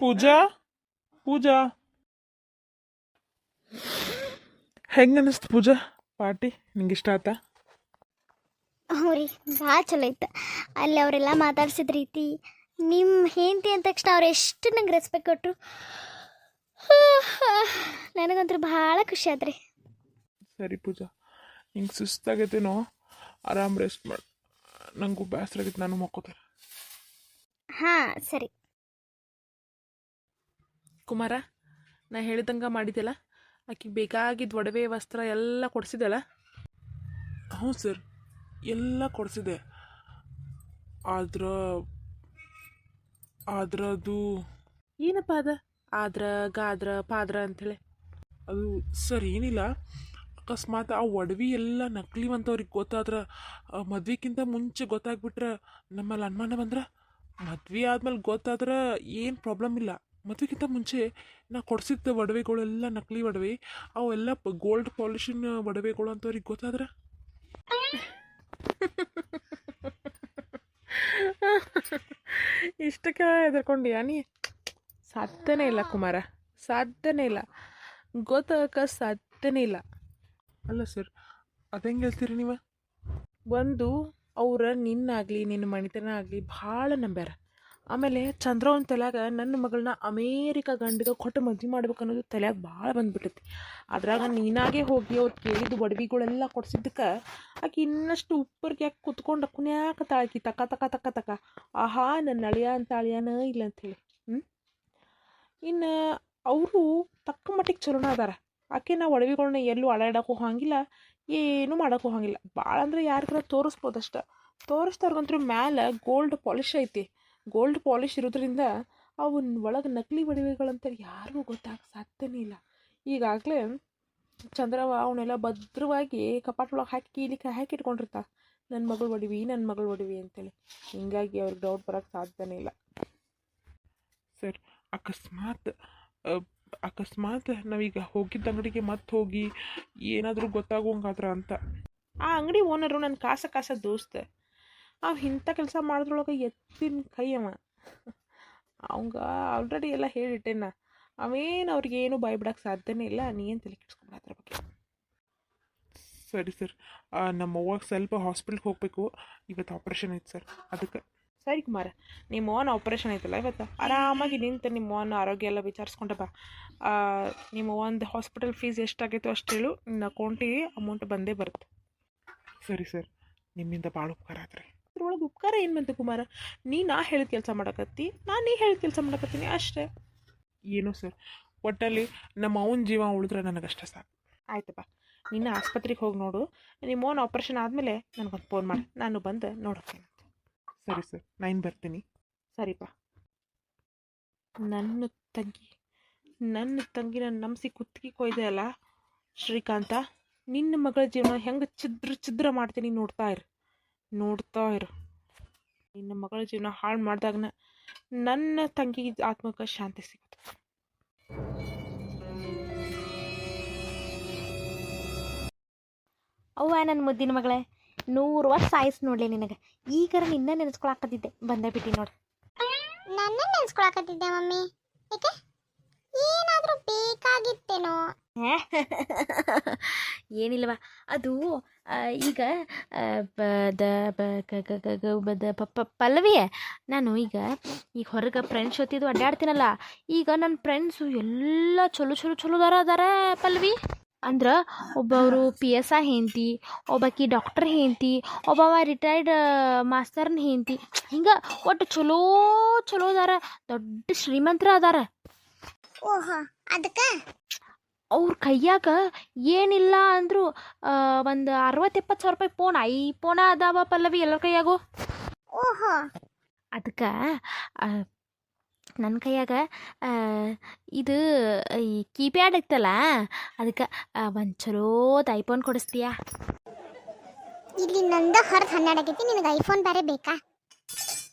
ಪೂಜಾ ಪೂಜಾ ಹೆಂಗೆ ಅನ್ನಿಸ್ತು ಪೂಜಾ ಪಾರ್ಟಿ ನಿಂಗೆ ಇಷ್ಟ ಆತಾ? ಹ್ಞೂ ರೀ, ಭಾಳ ಚಲೋ ಇತ್ತು. ಅಲ್ಲಿ ಅವರೆಲ್ಲ ಮಾತಾಡ್ಸಿದ ರೀತಿ, ನಿಮ್ಮ ಹೆಂಡತಿ ಅಂದ ತಕ್ಷಣ ಅವ್ರು ಎಷ್ಟು ನಂಗೆ ರೆಸ್ಪೆಕ್ಟ್ ಕೊಟ್ಟರು. ನನಗಂತೂ ಭಾಳ ಖುಷಿ ಆದ್ರಿ. ಸರಿ ಪೂಜಾ, ಹಿಂಗೆ ಸುಸ್ತಾಗೈತೇನೋ, ಆರಾಮ್ ರೆಸ್ಟ್ ಮಾಡಿ. ನನಗೂ ಬೇಸರ ಆಗೈತೆ, ನಾನು ಮಕ್ಕೋತಾರೆ. ಹಾಂ ಸರಿ. ಕುಮಾರ, ನಾ ಹೇಳಿದಂಗೆ ಮಾಡಿದ್ಯಲ್ಲ, ಆಕಿಗೆ ಬೇಕಾಗಿದ್ದ ಒಡವೆ ವಸ್ತ್ರ ಎಲ್ಲ ಕೊಡಿಸಿದಲ್ಲ? ಹ್ಞೂ ಸರ್, ಎಲ್ಲ ಕೊಡಿಸಿದೆ. ಆದ್ರೆ ಅದು ಏನಪ್ಪ ಅದ ಆದ್ರ ಗಾದ್ರ ಪಾದ್ರ ಅಂಥೇಳಿ? ಅದು ಸರ್ ಏನಿಲ್ಲ, ಅಕಸ್ಮಾತ್ ಆ ಒಡವಿ ಎಲ್ಲ ನಕಲಿವಂತವ್ರಿಗೆ ಗೊತ್ತಾದ್ರೆ, ಮದ್ವೆಕ್ಕಿಂತ ಮುಂಚೆ ಗೊತ್ತಾಗ್ಬಿಟ್ರೆ ನಮ್ಮಲ್ಲಿ ಅನುಮಾನ ಬಂದ್ರೆ, ಮದ್ವೆ ಆದ್ಮೇಲೆ ಗೊತ್ತಾದ್ರೆ ಏನು ಪ್ರಾಬ್ಲಮ್ ಇಲ್ಲ. ಮದ್ವೆಗಿಂತ ಮುಂಚೆ ನಾ ಕೊಡಿಸಿದ್ದ ಒಡವೆಗಳೆಲ್ಲ ನಕಲಿ ಒಡವೆ, ಅವೆಲ್ಲ ಗೋಲ್ಡ್ ಪಾಲಿಶಿನ ಒಡವೆಗಳು ಅಂತವ್ರಿಗೆ ಗೊತ್ತಾದ್ರೆ ಇಷ್ಟಕ್ಕೆ ಹೆದರ್ಕೊಂಡ್ಯಾ ನೀ? ಸಾಧ್ಯನೇ ಇಲ್ಲ ಕುಮಾರ, ಸಾಧ್ಯನೇ ಇಲ್ಲ, ಗೊತ್ತಾಗಕ್ಕೆ ಸಾಧ್ಯನೇ ಇಲ್ಲ. ಅಲ್ಲ ಸರ್, ಅದಂಗೆ ಹೇಳ್ತೀರಿ ನೀವು? ಒಂದು, ಅವ್ರ ನಿನ್ನಾಗಲಿ ನಿನ್ನ ಮಣಿತನ ಆಗಲಿ ಭಾಳ ನಂಬ್ಯಾರ. ಆಮೇಲೆ ಚಂದ್ರವನ್ ತಲೆಯಾಗ ನನ್ನ ಮಗಳನ್ನ ಅಮೇರಿಕಾ ಗಂಡಿಗೆ ಕೊಟ್ಟು ಮದ್ವೆ ಮಾಡ್ಬೇಕು ಅನ್ನೋದು ತಲೆಯಾಗ ಭಾಳ ಬಂದ್ಬಿಟ್ಟೈತಿ. ಅದ್ರಾಗ ನೀನಾಗೆ ಹೋಗಿ ಅವ್ರು ಕೇಳಿದ್ದು ಒಡವೆಗಳೆಲ್ಲ ಕೊಡ್ಸಿದ್ದಕ್ಕೆ ಆಕೆ ಇನ್ನಷ್ಟು ಉಪ್ಪರಿಗೆ ಯಾಕೆ ಕುತ್ಕೊಂಡು ಕುನ್ಯಾಕ ತಾಳ್ಕಿ ತಕ ತಕ ತಕ ತಕ ಆಹಾ ನನ್ನ ಅಳಿಯ ಅಂತ ಅಳಿಯಾನ ಇಲ್ಲ ಅಂಥೇಳಿ. ಇನ್ನು ಅವರು ತಕ್ಕ ಮಟ್ಟಿಗೆ ಚಲೋನ ಅದಾರ. ಆಕೆ ನಾವು ಒಡವೆಗಳ್ನ ಎಲ್ಲೂ ಅಳಾಡೋಕೆ ಹೋಗಂಗಿಲ್ಲ, ಏನೂ ಮಾಡೋಕೆ ಹೋಗಂಗಿಲ್ಲ. ಭಾಳ ಅಂದರೆ ಯಾರಿಗಾರ ತೋರಿಸ್ಬೋದಷ್ಟ. ತೋರಿಸ್ದವ್ರಿಗಂತೂ ಮ್ಯಾಲೆ ಗೋಲ್ಡ್ ಪಾಲಿಶ್ ಐತಿ. ಗೋಲ್ಡ್ ಪಾಲಿಶ್ ಇರೋದ್ರಿಂದ ಅವನ್ನ ಒಳಗೆ ನಕಲಿ ಒಡವೆಗಳಂತ ಯಾರಿಗೂ ಗೊತ್ತಾಗ ಸಾಧ್ಯನೇ ಇಲ್ಲ. ಈಗಾಗಲೇ ಚಂದ್ರವ ಅವನ್ನೆಲ್ಲ ಭದ್ರವಾಗಿ ಕಪಾಟೊಳಗೆ ಹಾಕಿ ಕೀಲಿಕ್ಕೆ ಹಾಕಿ ಇಟ್ಕೊಂಡಿರ್ತಾರೆ, ನನ್ನ ಮಗಳು ಒಡವಿ ಅಂತೇಳಿ. ಹಿಂಗಾಗಿ ಅವ್ರಿಗೆ ಡೌಟ್ ಬರೋಕ್ಕೆ ಸಾಧ್ಯನೇ ಇಲ್ಲ. ಸರ್, ಅಕಸ್ಮಾತ್ ನಾವೀಗ ಹೋಗಿದ್ದ ಅಂಗಡಿಗೆ ಮತ್ತೆ ಹೋಗಿ ಏನಾದರೂ ಗೊತ್ತಾಗೋಂಗಾದ್ರ ಅಂತ. ಆ ಅಂಗಡಿ ಓನರು ನನ್ನ ಕಾಸ ದೋಸ್ತ. ಅವು ಇಂಥ ಕೆಲಸ ಮಾಡಿದ್ರೊಳಗೆ ಎತ್ತಿನ ಕೈ ಅವ. ಅವಂಗ ಆಲ್ರೆಡಿ ಎಲ್ಲ ಹೇಳಿಟ್ಟೆನ. ಅವೇನು ಅವ್ರಿಗೇನು ಬಾಯ್ ಬಿಡೋಕ್ಕೆ ಸಾಧ್ಯನೇ ಇಲ್ಲ. ನೀ ಏನು ತಲೆ ಕೆಡ್ಸ್ಕೊಂಡ್ರ ಅದ್ರ ಬಗ್ಗೆ. ಸರಿ ಸರ್, ನಮ್ಮ ಅವ್ವಾಗ ಸ್ವಲ್ಪ ಹಾಸ್ಪಿಟ್ಲ್ಗೆ ಹೋಗಬೇಕು, ಇವತ್ತು ಆಪ್ರೇಷನ್ ಐತೆ ಸರ್, ಅದಕ್ಕೆ. ಸರಿ ಕುಮಾರ, ನಿಮ್ಮ ಅವ್ವನ ಆಪ್ರೇಷನ್ ಐತಲ್ಲ ಇವತ್ತು, ಆರಾಮಾಗಿ ನಿಂತು ನಿಮ್ಮ ಅವ್ವನ ಆರೋಗ್ಯ ಎಲ್ಲ ವಿಚಾರಿಸ್ಕೊಂಡೆ ಬಾ. ನಿಮ್ಮ ಒಂದು ಹಾಸ್ಪಿಟಲ್ ಫೀಸ್ ಎಷ್ಟಾಗೈತೋ ಅಷ್ಟು ಹೇಳು, ನಿನ್ನ ಅಕೌಂಟಿಗೆ ಅಮೌಂಟ್ ಬಂದೇ ಬರುತ್ತೆ. ಸರಿ ಸರ್, ನಿಮ್ಮಿಂದ ಭಾಳ ಉಪಕಾರ ಆತ್ರಿ. ಅದ್ರೊಳಗೆ ಉಪಕಾರ ಏನು ಬಂತು ಕುಮಾರ? ನಾ ಹೇಳಿದ ಕೆಲಸ ಮಾಡಕತ್ತಿ, ನೀ ಹೇಳಿದ ಕೆಲಸ ಮಾಡಕತ್ತೀನಿ ಅಷ್ಟೇ. ಏನೋ ಸರ್, ಒಟ್ಟಲ್ಲಿ ನಮ್ಮ ಅವನ ಜೀವ ಉಳಿದ್ರೆ ನನಗಷ್ಟೇ ಸಾಕು. ಆಯ್ತಪ್ಪ, ನಿನ್ನ ಆಸ್ಪತ್ರೆಗೆ ಹೋಗಿ ನೋಡು. ನಿಮ್ಮ ಓನ್ ಆಪ್ರೇಷನ್ ಆದಮೇಲೆ ನನಗೊಂದು ಫೋನ್ ಮಾಡಿ, ನಾನು ಬಂದು ನೋಡೋಕ್ಕೇನಂತೆ. ಸರಿ ಸರ್, ನಾನು ಬರ್ತೀನಿ. ಸರಿಪ್ಪ. ನನ್ನ ತಂಗಿನ ನಂಬಿಸಿ ಕುತ್ತಿಗೆ ಕೊಯ್ದೆ ಅಲ್ಲ ಶ್ರೀಕಾಂತ, ನಿನ್ನ ಮಗಳ ಜೀವನ ಹೆಂಗೆ ಛಿದ್ರ ಮಾಡ್ತೀನಿ ನೋಡ್ತಾ ಇರು. ನಿನ್ನ ಮಗಳ ಜೀವನ ಹಾಳು ಮಾಡಿದಾಗನ ನನ್ನ ತಂಗಿ ಆತ್ಮಕ್ಕೆ ಶಾಂತಿ ಸಿಗುತ್ತೆ. ಅವ್ವ ನನ್ನ ಮುದ್ದಿನ ಮಗಳೇ, 100 ವರ್ಷ ಆಯ್ಸು ನೋಡ್ಲಿ ನಿನಗೆ. ಈಗಾರ ನಿನ್ನ ನೆನೆಸ್ಕೊಳಕತ್ತಿದ್ದೆ, ಬಂದೇ ಬಿಟ್ಟು ನೋಡಿ. ನನ್ನ ನೆನೆಸ್ಕೊಳಕತ್ತಿದ್ದೆ ಮಮ್ಮಿ, ಏಕೆ ಏನಾದರೂ ಬೇಕಾಗಿತ್ತೇನೋ? ಏನಿಲ್ಲವ, ಅದು ಈಗ ಪಲ್ಲವಿ, ನಾನು ಈಗ ಹೊರಗೆ ಫ್ರೆಂಡ್ಸ್ ಜೊತೆದು ಅಡ್ಡಾಡ್ತೀನಲ್ಲ, ಈಗ ನನ್ನ ಫ್ರೆಂಡ್ಸು ಎಲ್ಲ ಚಲೋದಾರ ಪಲ್ಲವಿ. ಅಂದ್ರೆ ಒಬ್ಬವರು PSI ಹೆಂಡ್ತಿ, ಒಬ್ಬಾಕಿ ಡಾಕ್ಟರ್ ಹೆಂಡ್ತಿ, ಒಬ್ಬವ ರಿಟೈರ್ಡ್ ಮಾಸ್ತರ್ನ ಹೆಂಡ್ತಿ, ಹಿಂಗೆ ಒಟ್ಟು ಚಲೋದಾರ, ದೊಡ್ಡ ಶ್ರೀಮಂತರ ಅದಾರ. ಓಹೋ, ಅದಕ್ಕೆ ಅವ್ರ ಕೈಯಾಗ ಏನಿಲ್ಲ ಅಂದರು ಒಂದು 60-70 ಸಾವಿರ ರೂಪಾಯಿ ಐಫೋನ ಅದಾವ ಪಲ್ಲವಿ ಎಲ್ಲರ ಕೈಯಾಗು. ಓಹೋ, ಅದಕ್ಕೆ ನನ್ನ ಕೈಯಾಗ ಇದು ಈ ಕೀಪ್ಯಾಡ್ ಇತ್ತಲ್ಲ, ಅದಕ್ಕೆ ಒಂದು ಚಲೋದ ಐಫೋನ್ ಕೊಡಿಸ್ತೀಯಾ? ಇಲ್ಲಿ ನಂದ 12 ಆಗೈತಿ, ನಿನಗೆ ಐಫೋನ್ ಬೇರೆ ಬೇಕಾ?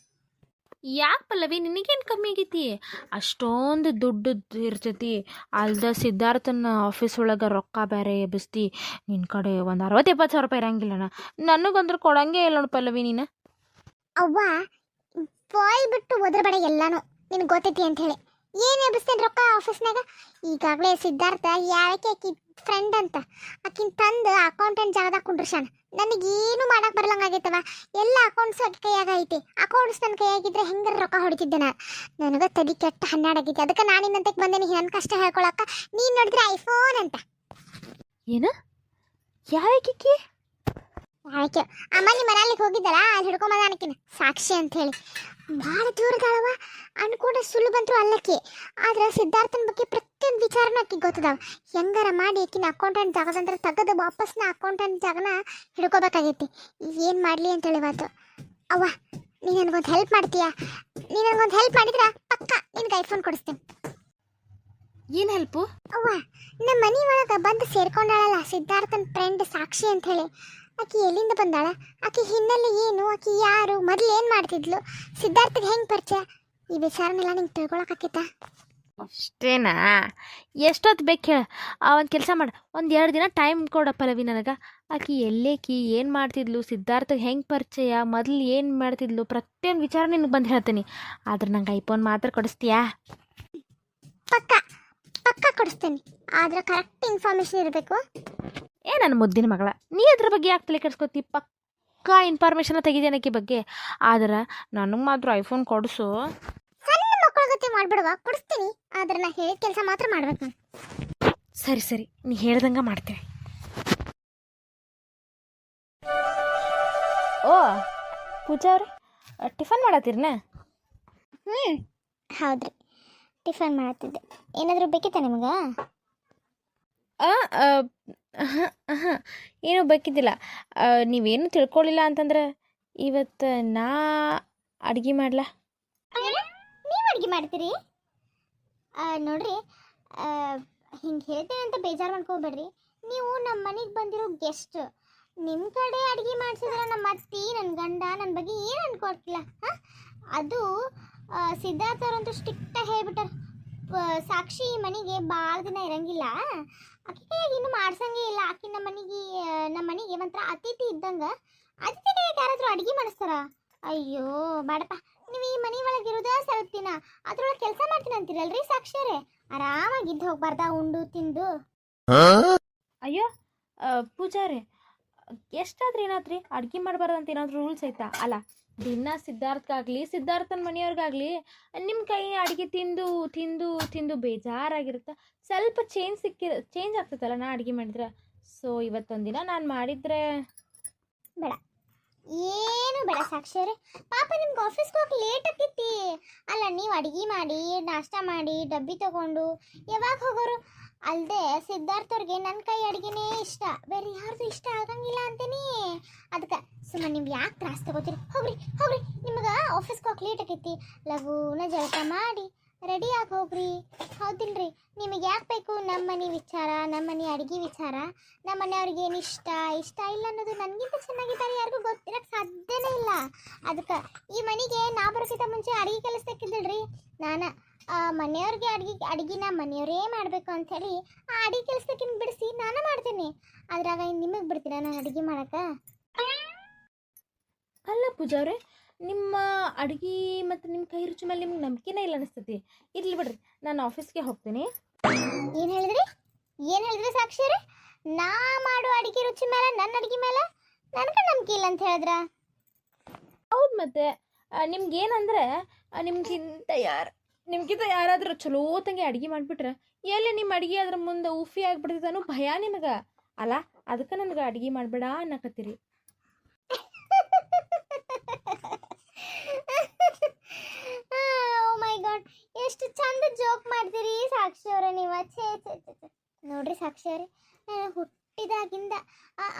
ಯಾಕೆ ಪಲ್ಲವಿ, ನಿನಗೇನು ಕಮ್ಮಿ ಆಗೈತಿ? ಅಷ್ಟೊಂದು ದುಡ್ಡು ಇರ್ತೈತಿ, ಅಲ್ದ ಸಿದ್ಧಾರ್ಥನ ಆಫೀಸ್ ಒಳಗೆ ರೊಕ್ಕ ಬೇರೆ ಎಬ್ಬಿಸ್ತಿ. ನಿನ್ನ ಕಡೆ ಒಂದು 60-70 ಸಾವಿರ ರೂಪಾಯಿ ಇರಂಗಿಲ್ಲಣ್ಣ. ನನಗಂದ್ರೆ ಕೊಡಂಗೆ ಇಲ್ಲ ನೋಡು ಪಲ್ಲವಿ ನೀನು. ಅವ್ವ ಬಾಯ್ ಬಿಟ್ಟು ಒದ್ರಬೇಡ, ಎಲ್ಲಾನು ನಿನಗೆ ಗೊತ್ತೈತಿ ಅಂತ ಹೇಳಿ. ಏನು ಎಬ್ಬಿಸ್ತೇನೆ ರೊಕ್ಕ ಆಫೀಸ್ನಾಗ. ಈಗಾಗಲೇ ಸಿದ್ಧಾರ್ಥ ಯಾಕೆ ಆಕಿ ಫ್ರೆಂಡ್ ಅಂತ ಆಕಿನ ತಂದು ಅಕೌಂಟೆಂಟ್ ಜಾಗದಾಗ ಕುಂಡ್ರಶಾನ. ನನಗೇನು ಮಾಡಕ್ ಬರ್ಲಂಗಾಗೈತವ. ಎಲ್ಲ ಅಕೌಂಟ್ಸ್ ಕೈಯಾಗ ಐತಿ. ಅಕೌಂಟ್ಸ್ ನನ್ನ ಕೈಯಾಗಿದ್ರೆ ಹೆಂಗಾರ ರೊಕ್ಕ ಹೊಡಿತಿದ್ದೆ ನಾನು. ನನಗೆ ತಲೆ ಕೆಟ್ಟ 12 ಆಗೈತಿ. ಅದಕ್ಕೆ ನಾನು ನಿನ್ನಂತಕ್ಕೆ ಬಂದೇನಿ ನನ್ನ ಕಷ್ಟ ಹೇಳ್ಕೊಳಕ್ಕ. ನೀನು ನೋಡಿದ್ರೆ ಐಫೋನ್ ಅಂತ. ಏನು ಯಾಕೆ ಆಯ್ಕೆ ಅಮ್ಮಲ್ಲಿ ಮನಾಲಿಗೆ ಹೋಗಿದ್ದಲ್ಲ, ಅಲ್ಲಿ ಹಿಡ್ಕೊಂಬಂದ ಅನ್ಕಿನ ಸಾಕ್ಷಿ ಅಂತ ಹೇಳಿ. ಭಾಳ ದೂರದಾಳವ ಅನ್ಕೊಂಡ್ರೆ ಸುಳ್ಳು ಬಂದ್ರು ಅಲ್ಲಕ್ಕಿ. ಆದ್ರೆ ಸಿದ್ಧಾರ್ಥನ ಬಗ್ಗೆ ಪ್ರತಿಯೊಂದು ವಿಚಾರನೂ ಆಕಿಗೆ ಗೊತ್ತದಾವ. ಹೆಂಗಾರ ಮಾಡಿ ಆಕಿನ ಅಕೌಂಟೆಂಟ್ ಜಾಗದಂದ್ರೆ ತೆಗೆದು ವಾಪಸ್ನ ಅಕೌಂಟೆಂಟ್ ಜಾಗನ ಹಿಡ್ಕೋಬೇಕಾಗೈತಿ. ಏನು ಮಾಡಲಿ ಅಂತೇಳಿ ಇವತ್ತು. ಅವ್ವ ನೀನು ನನಗೊಂದು ಹೆಲ್ಪ್ ಮಾಡ್ತೀಯಾ? ನೀನು ನನಗೊಂದು ಹೆಲ್ಪ್ ಮಾಡಿದ್ರೆ ಪಕ್ಕ ನಿನಗೆ ಐಫೋನ್ ಕೊಡಿಸ್ತೇನೆ. ಏನು ಹೆಲ್ಪು? ಅವ್ವ ನಮ್ಮ ಮನೆ ಒಳಗೆ ಬಂದು ಸೇರ್ಕೊಂಡಾಳಲ್ಲ ಸಿದ್ಧಾರ್ಥನ ಫ್ರೆಂಡ್ ಸಾಕ್ಷಿ ಅಂತ ಹೇಳಿ. ಆಕಿ ಎಲ್ಲಿಂದ ಬಂದಾಳ? ಆಕಿ ಹಿನ್ನೆಲೆ ಏನು? ಆಕಿ ಯಾರು? ಮೊದಲು ಏನು ಮಾಡ್ತಿದ್ಲು? ಸಿದ್ಧಾರ್ಥಗೆ ಹೆಂಗೆ ಪರಿಚಯ? ಈ ವಿಚಾರನೆಲ್ಲ ನಿಂಗೆ ತಿಳ್ಕೊಳಕ್ಕಾಕೈತಾ? ಅಷ್ಟೇನಾ? ಎಷ್ಟೊತ್ತು ಬೇಕು ಹೇಳ? ಒಂದು ಕೆಲಸ ಮಾಡು, ಒಂದು 2 ದಿನ ಟೈಮ್ ಕೊಡ ಪಲ್ಲವಿ ನನಗೆ. ಆಕಿ ಎಲ್ಲೇಕಿ ಏನು ಮಾಡ್ತಿದ್ಲು, ಸಿದ್ಧಾರ್ಥಗೆ ಹೆಂಗೆ ಪರಿಚಯ, ಮೊದಲು ಏನು ಮಾಡ್ತಿದ್ಲು, ಪ್ರತಿಯೊಂದು ವಿಚಾರ ನಿನಗೆ ಬಂದು ಹೇಳ್ತೀನಿ. ಆದ್ರೆ ನಂಗೆ ಐಫೋನ್ ಮಾತ್ರ ಕೊಡಿಸ್ತೀಯಾ? ಪಕ್ಕ ಪಕ್ಕ ಕೊಡಿಸ್ತೇನೆ. ಆದ್ರೆ ಕರೆಕ್ಟ್ ಇನ್ಫಾರ್ಮೇಶನ್ ಇರಬೇಕು. ನನ್ನ ಮುದ್ದಿನ ಮಗಳ, ನೀ ಅದ್ರ ಬಗ್ಗೆ ಯಾಕೆ ತಲೆ ಕೆಡಿಸ್ಕೊತಿ? ಪಕ್ಕಾ ಇನ್ಫಾರ್ಮೇಷನ್ ತೆಗಿದೇನೆ ಆಕಿ ಬಗ್ಗೆ. ಆದ್ರೆ ನನಗೆ ಮಾತ್ರ ಐಫೋನ್ ಕೊಡಿಸು. ಸಣ್ಣ ಮಕ್ಕಳ ಗತಿ ಮಾಡ್ಬಿಡುವ, ಕೊಡಿಸ್ತೀನಿ. ಆದ್ರೆ ನಾ ಹೇಳಿದ ಕೆಲಸ ಮಾತ್ರ ಮಾಡ್ಬೇಕು ನಾನು. ಸರಿ ನೀ ಹೇಳ್ದಂಗೆ ಮಾಡ್ತೇವೆ. ಓ ಪೂಜಾ ಅವ್ರೆ, ಟಿಫನ್ ಮಾಡತ್ತೀರನ? ಹೌದ್ರಿ, ಟಿಫನ್ ಮಾಡತ್ತಿದ್ದೆ. ಏನಾದರೂ ಬೇಕಿತ್ತಾ ನಿಮ್ಗೆ? ಏನೂ ಬೇಕಿದ್ದಿಲ್ಲ. ನೀವೇನು ತಿಳ್ಕೊಳ್ಳಿಲ್ಲ ಅಂತಂದ್ರೆ ಇವತ್ತು ನಾ ಅಡ್ಗೆ ಮಾಡ್ಲಾ? ನೀವು ಅಡುಗೆ ಮಾಡ್ತೀರಿ? ನೋಡ್ರಿ, ಹಿಂಗೆ ಹೇಳ್ತೇನೆ ಅಂತ ಬೇಜಾರು ಮಾಡ್ಕೋಬೇಡ್ರಿ. ನೀವು ನಮ್ಮ ಮನೆಗೆ ಬಂದಿರೋ ಗೆಸ್ಟ್. ನಿಮ್ಮ ಕಡೆ ಅಡುಗೆ ಮಾಡಿಸಿದ್ರೆ ನಮ್ಮ ಅತ್ತಿ, ನನ್ನ ಗಂಡ ನನ್ನ ಬಗ್ಗೆ ಏನು ಅನ್ಕೊಟ್ಟಿಲ್ಲ. ಹಾಂ, ಅದು ಸಿದ್ಧಾರ್ಥ ಅವರಂತೂ ಸ್ಟ್ರಿಕ್ಟಾಗಿ ಹೇಳ್ಬಿಟ್ಟಾರೆ. ಸಾಕ್ಷಿ ಈ ಮನೆಗೆ ಭಾಳ ದಿನ ಇರಂಗಿಲ್ಲ, ಆಕೆ ಕೈಯಾಗ ಇನ್ನೂ ಮಾಡ್ಸಂಗೇ ಇಲ್ಲ. ಆಕೆ ನಮ್ಮ ಮನೆಗೆ ಒಂಥರ ಅತಿಥಿ ಇದ್ದಂಗೆ. ಅತಿಥಿ ಕೈಯಾಗ ಯಾರಾದರೂ ಅಡುಗೆ ಮಾಡಿಸ್ತಾರ? ಅಯ್ಯೋ ಬೇಡಪ್ಪ. ನೀವು ಈ ಮನೆ ಒಳಗೆ ಇರೋದ ಸ್ವಲ್ಪ ದಿನ, ಅದ್ರೊಳಗೆ ಕೆಲಸ ಮಾಡ್ತೀನಿ ಅಂತೀರಲ್ರಿ ಸಾಕ್ಷಿಯರೇ. ಆರಾಮಾಗಿದ್ದು ಹೋಗ್ಬಾರ್ದ ಉಂಡು ತಿಂದು? ಅಯ್ಯೋ ಪೂಜಾರಿ, ಎಷ್ಟಾದ್ರೂ ಏನಾದ್ರಿ ಅಡ್ಗೆ ಮಾಡಬಾರ್ದಂತ ಏನಾದರೂ ರೂಲ್ಸ್ ಐತಾ? ಅಲ್ಲ, ದಿನ ಸಿದ್ಧಾರ್ಥಗಾಗಲಿ ಸಿದ್ಧಾರ್ಥನ ಮನೆಯವ್ರಿಗಾಗಲಿ ನಿಮ್ಮ ಕೈ ಅಡುಗೆ ತಿಂದು ತಿಂದು ತಿಂದು ಬೇಜಾರಾಗಿರುತ್ತೆ. ಸ್ವಲ್ಪ ಚೇಂಜ್ ಆಗ್ತೈತಲ್ಲ ನಾ ಅಡುಗೆ ಮಾಡಿದ್ರೆ. ಸೊ ಇವತ್ತೊಂದಿನ ನಾನು ಮಾಡಿದರೆ ಬೇಡ, ಏನು ಬೇಡ ಸಾಕ್ಷಿಯರೇ. ಪಾಪ ನಿಮ್ಗೆ ಆಫೀಸ್ಗೆ ಹೋಗಿ ಲೇಟ್ ಆಗ್ತೈತಿ. ಅಲ್ಲ, ನೀವು ಅಡುಗೆ ಮಾಡಿ ನಾಷ್ಟ ಮಾಡಿ ಡಬ್ಬಿ ತಗೊಂಡು ಯಾವಾಗ ಹೋಗೋರು? ಅಲ್ಲದೆ ಸಿದ್ಧಾರ್ಥವ್ರಿಗೆ ನನ್ನ ಕೈ ಅಡುಗೆನೇ ಇಷ್ಟ, ಬೇರೆ ಯಾರ್ದು ಇಷ್ಟ ಆಗಂಗಿಲ್ಲ ಅಂತೀನಿ. ಅದಕ್ಕೆ ಸುಮ್ಮನೆ ನೀವು ಯಾಕೆ ತ್ರಾಸ ತಗೋತೀರಿ? ಹೋಗ್ರಿ ಹೋಗ್ರಿ, ನಿಮ್ಗೆ ಆಫೀಸ್ಗೆ ಹೋಗಿ ಲೇಟ್ ಆಗೈತಿ. ಲಘುನ ಜಳಕ ಮಾಡಿ ರೆಡಿ ಆಗಿ ಹೋಗ್ರಿ. ಹೌದಿಲ್ರಿ? ನಿಮಗೆ ಯಾಕೆ ಬೇಕು ನಮ್ಮ ಮನೆ ವಿಚಾರ, ನಮ್ಮ ಮನೆ ಅಡುಗೆ ವಿಚಾರ? ನಮ್ಮ ಮನೆಯವ್ರಿಗೆ ಏನು ಇಷ್ಟ ಇಲ್ಲ ಅನ್ನೋದು ನನಗಿಂತ ಚೆನ್ನಾಗಿದ್ದಾರೆ ಯಾರಿಗೂ ಗೊತ್ತಿರೋಕ್ಕೆ ಸಾಧ್ಯನೇ ಇಲ್ಲ. ಅದಕ್ಕೆ ಈ ಮನೆಗೆ ನಾ ಬರೋಕ್ಕಿಂತ ಮುಂಚೆ ಅಡುಗೆ ಕೆಲಸಕ್ಕಿದ್ದಳ್ರಿ ನಾನು. ಮನೆಯವ್ರಿಗೆ ಅಡುಗೆನ ಮನೆಯವರೇ ಮಾಡಬೇಕು ಅಂಥೇಳಿ ಆ ಅಡುಗೆ ಕೆಲಸಕ್ಕಿಂತ ಬಿಡಿಸಿ ನಾನು ಮಾಡ್ತೀನಿ. ಅದ್ರಾಗ ನಿಮಗೆ ಬಿಡ್ತೀರ ನಾನು ಅಡುಗೆ ಮಾಡೋಕ್ಕೆ? ಅಲ್ಲ ಪೂಜಾವ್ರೆ, ನಿಮ್ಮ ಅಡುಗೆ ಮತ್ತು ನಿಮ್ಮ ಕೈ ರುಚಿ ಮೇಲೆ ನಿಮ್ಗೆ ನಂಬಿಕೆನೇ ಇಲ್ಲ ಅನಿಸ್ತೈತಿ. ಇರ್ಲಿ ಬಿಡ್ರಿ, ನಾನು ಆಫೀಸ್ಗೆ ಹೋಗ್ತೀನಿ. ಏನು ಹೇಳಿದ್ರಿ ಸಾಕ್ಷಿಯರೇ? ನಾ ಮಾಡೋ ಅಡುಗೆ ರುಚಿ ಮೇಲೆ, ನನ್ನ ಅಡುಗೆ ಮೇಲೆ ನನಗೆ ನಂಬಿಕೆ ಇಲ್ಲ ಅಂತ ಹೇಳಿದ್ರ? ಹೌದು, ಮತ್ತೆ ನಿಮ್ಗೇನಂದ್ರೆ ನಿಮ್ಗಿಂತ ಯಾರಾದರೂ ಚಲೋ ತಂಗಿ ಅಡುಗೆ ಮಾಡಿಬಿಟ್ರೆ ಎಲ್ಲಿ ನಿಮ್ಮ ಅಡುಗೆ ಅದ್ರ ಮುಂದೆ ಉಫಿ ಆಗಿಬಿಡ್ತೈತೆ ಅನ್ನೋ ಭಯ ನಿಮಗೆ ಅಲ್ಲ. ಅದಕ್ಕೆ ನನಗೆ ಅಡುಗೆ ಮಾಡಬೇಡ ಅನ್ನಕತ್ತೀರಿ. ಓ ಮೈ ಗಾಡ್, ಎಷ್ಟು ಚಂದ ಜೋಕ್ ಮಾಡ್ತೀರಿ ಸಾಕ್ಷಿ ಅವರೇ ನೀವು. ನೋಡ್ರಿ ಸಾಕ್ಷಿ ಅವರೇ, ನಾನು ಹುಟ್ಟಿದಾಗಿಂದ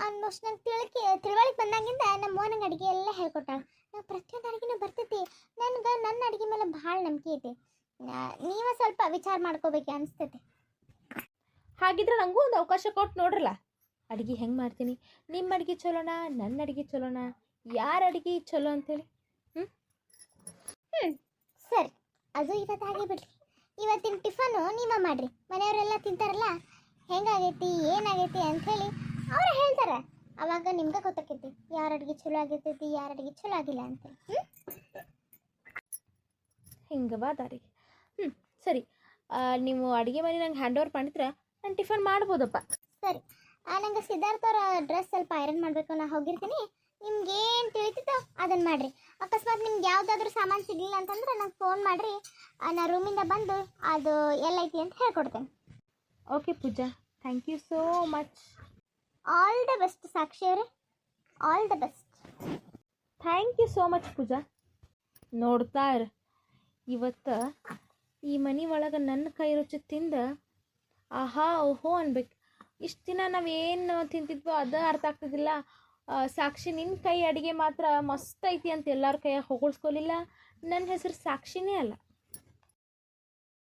ಆಲ್ಮೋಸ್ಟ್ ನಂಗೆ ತಿಳುವಳಿಕೆ ಬಂದಾಗಿಂದ ನಮ್ಮ ನಂಗೆ ಅಡುಗೆ ಎಲ್ಲ ಹೇಳ್ಕೊಟ್ಟಾಳ. ನಂಗೆ ಪ್ರತಿಯೊಂದು ಅಡುಗೆನೂ ಬರ್ತೈತಿ. ನನಗೆ ನನ್ನ ಅಡುಗೆ ಮೇಲೆ ಭಾಳ ನಂಬಿಕೆ ಐತಿ. ನೀವೇ ಸ್ವಲ್ಪ ವಿಚಾರ ಮಾಡ್ಕೋಬೇಕು ಅನಿಸ್ತೈತಿ. ಹಾಗಿದ್ರೆ ನನಗೂ ಒಂದು ಅವಕಾಶ ಕೊಟ್ಟು ನೋಡ್ರಲ್ಲ, ಅಡುಗೆ ಹೆಂಗೆ ಮಾಡ್ತೀನಿ. ನಿಮ್ಮ ಅಡುಗೆ ಚಲೋನಾ, ನನ್ನ ಅಡುಗೆ ಚಲೋನಾ, ಯಾರ ಅಡುಗೆ ಚಲೋ ಅಂತೇಳಿ? ಸರಿ, ಅದು ಇವತ್ತಾಗೇ ಬಿಡ್ರಿ. ಇವತ್ತಿನ ಟಿಫನು ನೀವೇ ಮಾಡಿರಿ. ಮನೆಯವರೆಲ್ಲ ತಿಂತಾರಲ್ಲ, ಹೆಂಗಾಗೈತಿ ಏನಾಗೈತಿ ಅಂಥೇಳಿ ಅವರೇ ಹೇಳ್ತಾರೆ. ಅವಾಗ ನಿಮ್ಗೆ ಗೊತ್ತಾಕೈತಿ ಯಾರ ಅಡುಗೆ ಚಲೋ ಆಗೈತೈತಿ, ಯಾರ ಅಡುಗೆ ಚಲೋ ಆಗಿಲ್ಲ ಅಂತೇಳಿ. ಹಿಂಗವ ದಾರಿ. ಹ್ಞೂ ಸರಿ, ನೀವು ಅಡುಗೆ ಮನೆ ನಂಗೆ ಹ್ಯಾಂಡ್ ಓವರ್ ಮಾಡಿದ್ರೆ ನಾನು ಟಿಫನ್ ಮಾಡ್ಬೋದಪ್ಪ. ಸರಿ, ನಂಗೆ ಸಿದ್ಧಾರ್ಥ ಅವರ ಡ್ರೆಸ್ ಸ್ವಲ್ಪ ಐರನ್ ಮಾಡಬೇಕು, ನಾ ಹೋಗಿರ್ತೀನಿ. ನಿಮ್ಗೆ ಏನು ತಿಳಿತಿದ್ದೋ ಅದನ್ನು ಮಾಡಿರಿ. ಅಕಸ್ಮಾತ್ ನಿಮ್ಗೆ ಯಾವುದಾದ್ರೂ ಸಾಮಾನು ಸಿಗಲಿಲ್ಲ ಅಂತಂದ್ರೆ ನಂಗೆ ಫೋನ್ ಮಾಡಿರಿ, ನಾ ರೂಮಿಂದ ಬಂದು ಅದು ಎಲ್ಲೈತಿ ಅಂತ ಹೇಳ್ಕೊಡ್ತೇನೆ. Okay Pooja, thank you so much. All the best Sakshi ಅವರೇ, all the best. Thank you so much Pooja. ನೋಡ್ತಾ ಇರು, ಇವತ್ತು ಈ ಮನೆ ಒಳಗೆ ನನ್ನ ಕೈ ರುಚಿ ತಿಂದ ಆಹಾ ಓಹೋ ಅನ್ಬೇಕು. ಇಷ್ಟು ದಿನ ನಾವೇನು ತಿಂತಿದ್ವೋ ಅದು ಅರ್ಥ ಆಗ್ತಿದ್ದಿಲ್ಲ. ಸಾಕ್ಷಿ ನಿನ್ನ ಕೈ ಅಡುಗೆ ಮಾತ್ರ ಮಸ್ತ್ ಐತಿ ಅಂತ ಎಲ್ಲರ ಕೈಯಾಗ ಹೊಗಳ್ಸ್ಕೊಲಿಲ್ಲ. ನನ್ನ ಹೆಸರು ಸಾಕ್ಷಿನೇ ಅಲ್ಲ.